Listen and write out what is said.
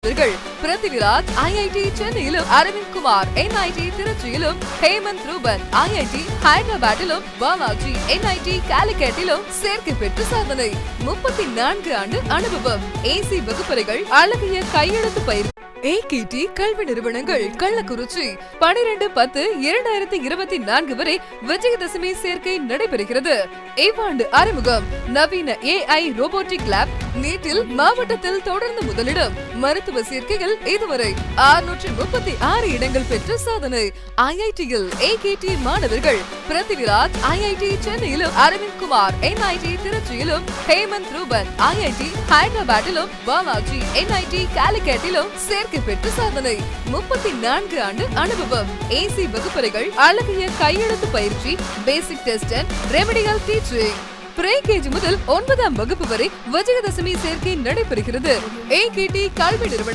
மாணவர்கள் பிருத்திவிராஜ் IIT சென்னையிலும், Aravind Kumar NIT திருச்சியிலும், Hemant Ruban IIT ஹைதராபாத்திலும், Balaji NIT காலிக்கட்டிலும் சேர்க்கை பெற்று சாதனை. 34 ஆண்டு அனுபவம், AC வகுப்பறைகள், அழகிய கையெழுத்து பயிர். AKT கல்வி நிறுவனங்கள் கள்ளக்குறிச்சி 12-10-2024 வரை விஜயதசமி சேர்க்கை நடைபெறுகிறது. இவ்வாண்டு அறிமுகம் நவீன AI ரோபோட்டிக் லேப். நீட்டில் மாவட்டத்தில் தொடர்ந்து முதலிடம். மருத்துவ சேர்க்கைகள் இதுவரை 636 இடங்கள் பெற்ற சாதனை. IIT-யில் AKT மாணவர்கள் பிருத்திவிராஜ் IIT சென்னையிலும், Aravind Kumar NIT திருச்சியிலும், Hemant Ruban IIT ஹைதராபாத்திலும், Balaji NIT காலிக்கட்டிலும் சேர்க்கை பெற்று சாதனை. 34 ஆண்டு அனுபவம், AC வகுப்பறைகள், அழகிய கையெழுத்து பயிற்சி, பேசிக் test and remedial teaching. pre-KG முதல் 9ஆம் வகுப்பு வரை விஜயதசமி சேர்க்கை நடைபெறுகிறது. AKT கல்வி நிறுவனம்